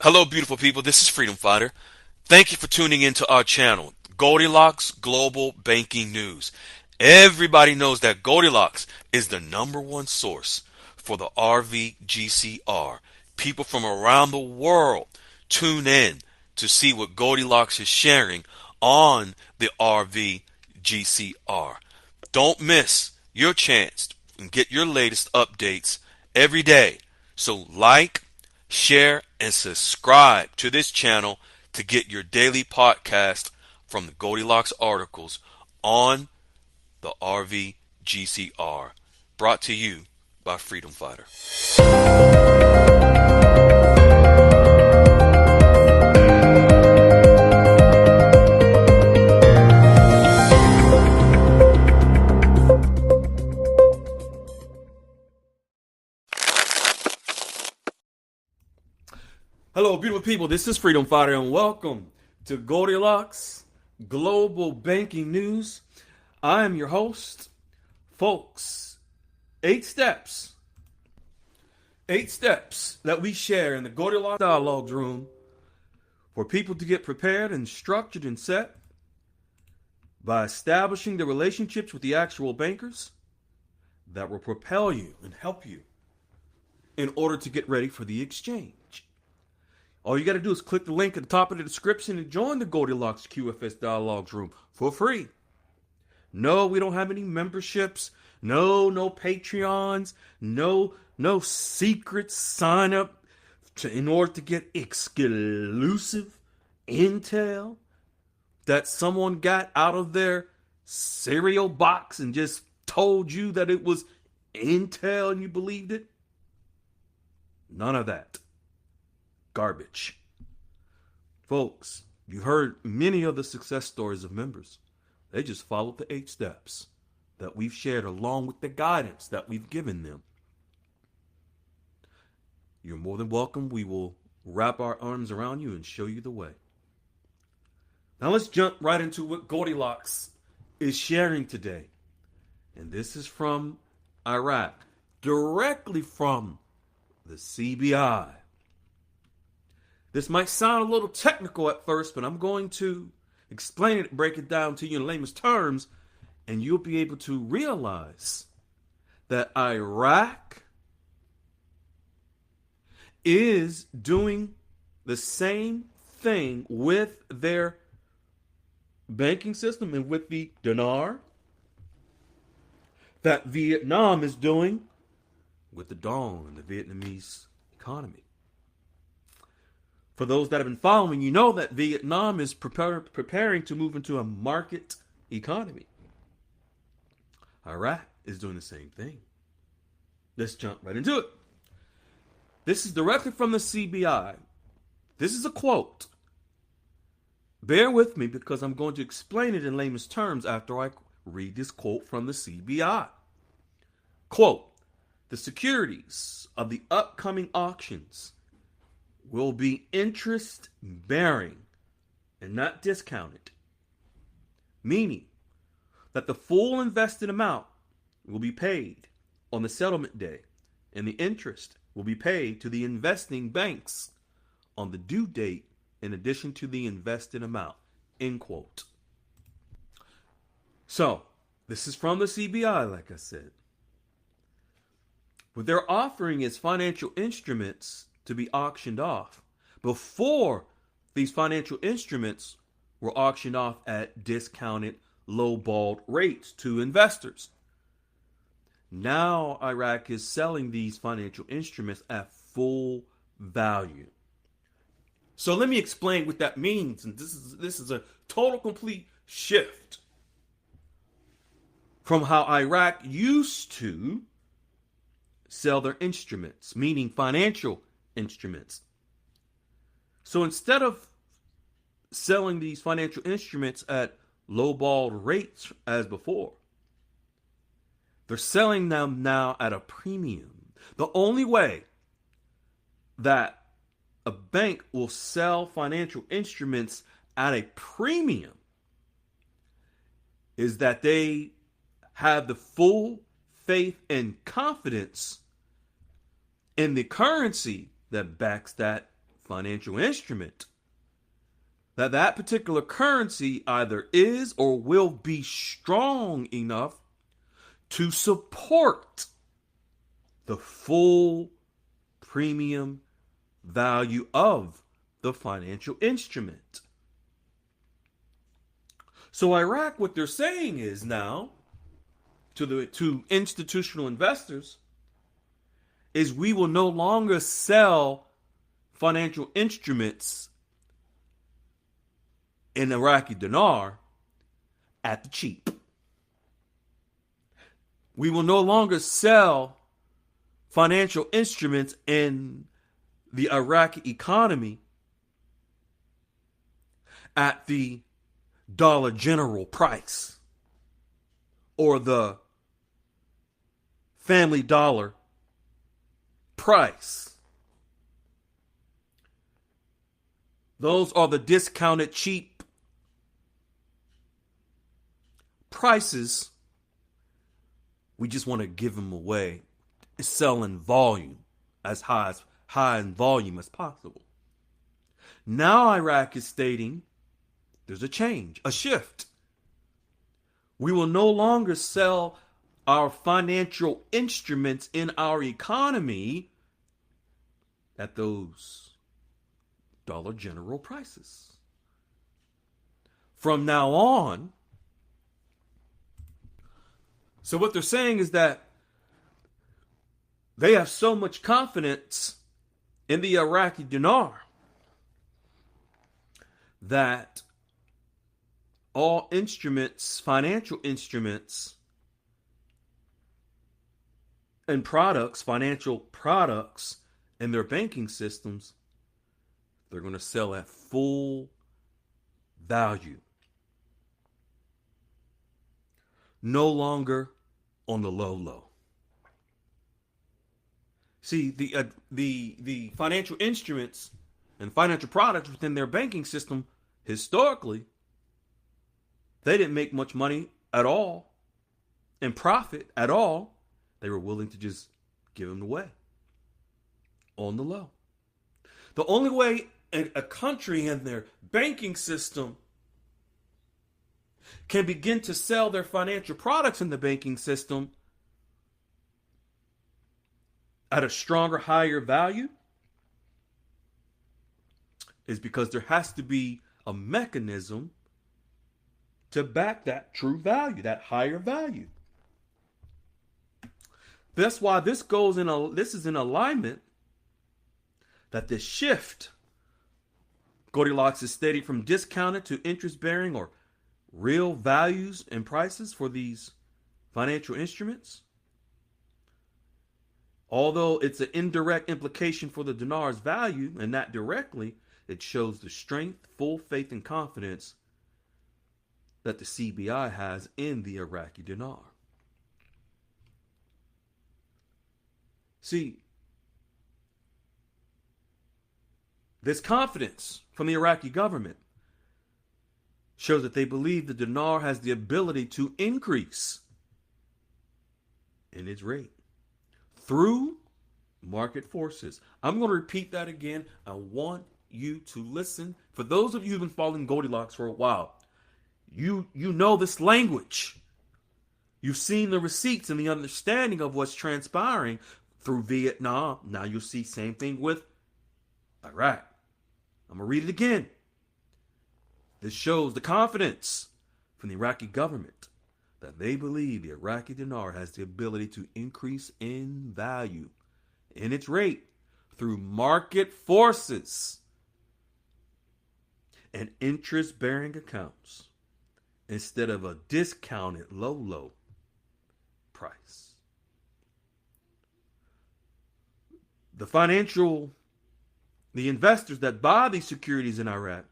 Hello, beautiful people. This is Freedom Fighter. Thank you for tuning into our channel, Goldilocks Global Banking News. Everybody knows that Goldilocks is the #1 source for the RVGCR. People from around the world tune in to see what Goldilocks is sharing on the RVGCR. Don't miss your chance and get your latest updates every day. So like, share, and subscribe to this channel to get your daily podcast from the Goldilocks articles on the RVGCR. Brought to you by Freedom Fighter. Hello, beautiful people. This is Freedom Fighter, and welcome to Goldilocks Global Banking News. I am your host, folks. 8 steps that we share in the Goldilocks Dialogues room for people to get prepared and structured and set by establishing the relationships with the actual bankers that will propel you and help you in order to get ready for the exchange. All you got to do is click the link at the top of the description and join the Goldilocks QFS Dialogues room for free. No, we don't have any memberships. No Patreons. No secret sign up in order to get exclusive intel that someone got out of their cereal box and just told you that it was intel and you believed it. None of that. Garbage. Folks, you've heard many of the success stories of members. They just followed the 8 steps that we've shared along with the guidance that we've given them. You're more than welcome. We will wrap our arms around you and show you the way. Now let's jump right into what Goldilocks is sharing today. And this is from Iraq, directly from the CBI. This might sound a little technical at first, but I'm going to explain it, break it down to you in layman's terms, and you'll be able to realize that Iraq is doing the same thing with their banking system and with the DINAR that Vietnam is doing with the dong and the Vietnamese economy. For those that have been following, you know that Vietnam is preparing to move into a market economy. Iraq is doing the same thing. Let's jump right into it. This is directly from the CBI. This is a quote. Bear with me because I'm going to explain it in layman's terms after I read this quote from the CBI. Quote, the securities of the upcoming auctions will be interest bearing and not discounted, meaning that the full invested amount will be paid on the settlement day and the interest will be paid to the investing banks on the due date in addition to the invested amount, end quote. So, this is from the CBI, like I said. What they're offering is financial instruments to be auctioned off. Before, these financial instruments were auctioned off at discounted, low-balled rates to investors. Now, Iraq is selling these financial instruments at full value. So let me explain what that means. And this is a total complete shift from how Iraq used to sell their instruments, meaning financial instruments. So instead of selling these financial instruments at low-balled rates as before, they're selling them now at a premium. The only way that a bank will sell financial instruments at a premium is that they have the full faith and confidence in the currency that backs that financial instrument, that particular currency either is or will be strong enough to support the full premium value of the financial instrument. So Iraq, what they're saying is now to institutional investors is we will no longer sell financial instruments in Iraqi dinar at the cheap. We will no longer sell financial instruments in the Iraqi economy at the Dollar General price or the Family Dollar price. Those are the discounted cheap prices. We just want to give them away, sell in volume, as high in volume as possible. Now Iraq is stating there's a change, a shift. We will no longer sell our financial instruments in our economy at those Dollar General prices. From now on, so what they're saying is that they have so much confidence in the Iraqi dinar that all instruments, financial instruments, and products, financial products in their banking systems, they're going to sell at full value. No longer on the low. See, the financial instruments and financial products within their banking system, historically, they didn't make much money at all and profit at all. They were willing to just give them away on the low. The only way a country and their banking system can begin to sell their financial products in the banking system at a stronger, higher value is because there has to be a mechanism to back that true value, that higher value. That's why this is in alignment that this shift, Goldilocks is stating, from discounted to interest bearing or real values and prices for these financial instruments. Although it's an indirect implication for the dinar's value and not directly, it shows the strength, full faith, and confidence that the CBI has in the Iraqi dinar. See, this confidence from the Iraqi government shows that they believe the dinar has the ability to increase in its rate through market forces. I'm going to repeat that again. I want you to listen. For those of you who've been following Goldilocks for a while, you know this language. You've seen the receipts and the understanding of what's transpiring through Vietnam. Now you'll see same thing with Iraq. I'm going to read it again. This shows the confidence from the Iraqi government that they believe the Iraqi dinar has the ability to increase in value in its rate through market forces and interest-bearing accounts instead of a discounted low price. The investors that buy these securities in Iraq,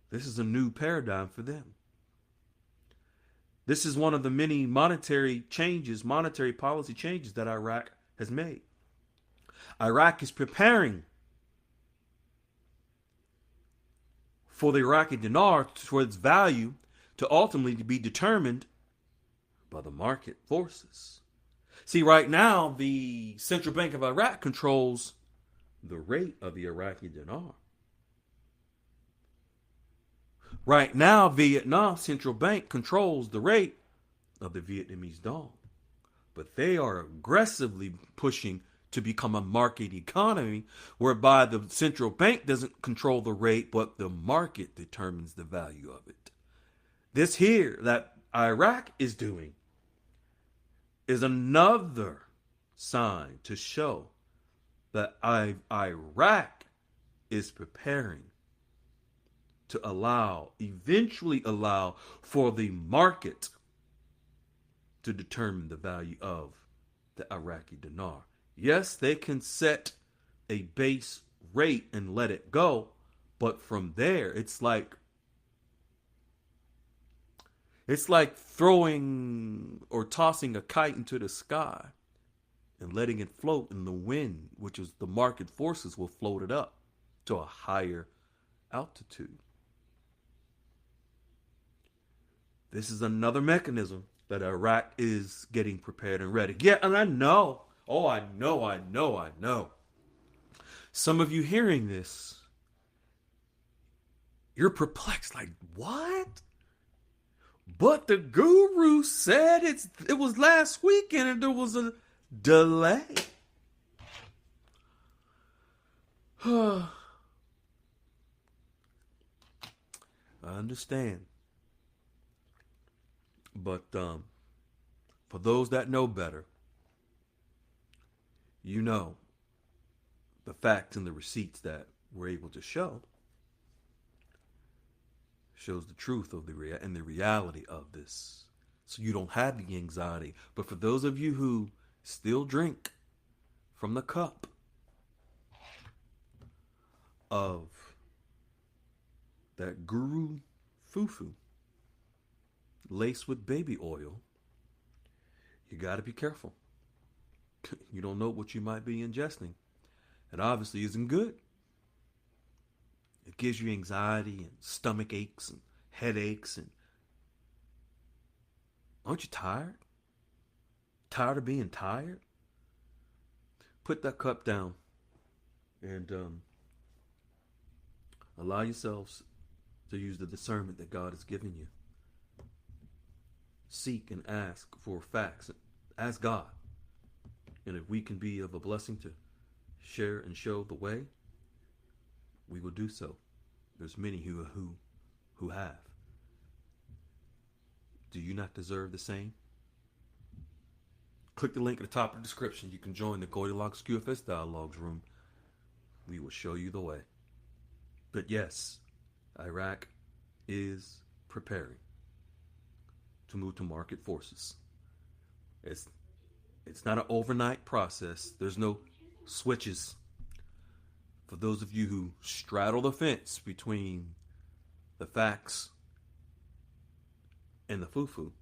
this is a new paradigm for them. This is one of the many monetary policy changes that Iraq has made. Iraq is preparing for the Iraqi dinar, for its value to ultimately be determined by the market forces. See, right now, the Central Bank of Iraq controls the rate of the Iraqi dinar. Right now, Vietnam's central bank controls the rate of the Vietnamese dong, but they are aggressively pushing to become a market economy whereby the central bank doesn't control the rate, but the market determines the value of it. This here that Iraq is doing is another sign to show that Iraq is preparing to eventually allow for the market to determine the value of the Iraqi dinar. Yes, they can set a base rate and let it go, but from there, it's like throwing or tossing a kite into the sky and letting it float in the wind, which is the market forces will float it up to a higher altitude. This is another mechanism that Iraq is getting prepared and ready. Yeah, and I know. Oh, I know. Some of you hearing this, you're perplexed. Like, what? But the guru said it was last weekend and there was a delay. I understand. But for those that know better, you know the facts and the receipts that we're able to show shows the truth of the reality of this. So you don't have the anxiety. But for those of you who still drink from the cup of that guru fufu laced with baby oil, you got to be careful. You don't know what you might be ingesting. It obviously isn't good. It gives you anxiety and stomach aches and headaches. And aren't you tired? Tired of being tired? Put that cup down and allow yourselves to use the discernment that God has given you. Seek and ask for facts. Ask God. And if we can be of a blessing to share and show the way, we will do so. There's many who have. Do you not deserve the same? Click the link at the top of the description. You can join the Goldilocks QFS Dialogues room. We will show you the way. But yes, Iraq is preparing to move to market forces. It's not an overnight process. There's no switches. For those of you who straddle the fence between the facts and the foo-foo,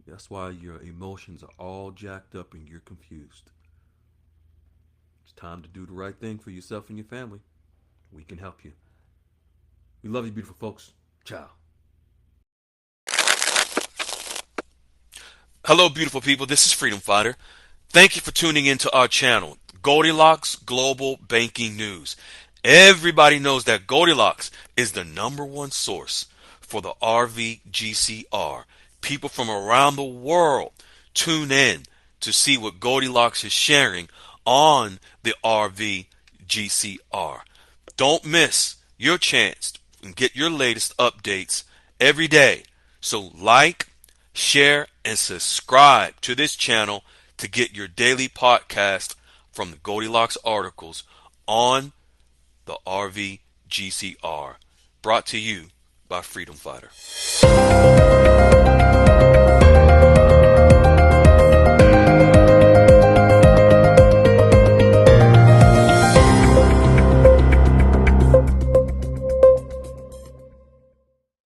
that's why your emotions are all jacked up and you're confused. It's time to do the right thing for yourself and your family. We can help you. We love you, beautiful folks. Ciao. Hello, beautiful people. This is Freedom Fighter. Thank you for tuning into our channel, Goldilocks Global Banking News. Everybody knows that Goldilocks is the #1 source for the RVGCR. People from around the world tune in to see what Goldilocks is sharing on the RVGCR. Don't miss your chance and get your latest updates every day. So like, share, and subscribe to this channel to get your daily podcast from the Goldilocks articles on the RVGCR. Brought to you by Freedom Fighter.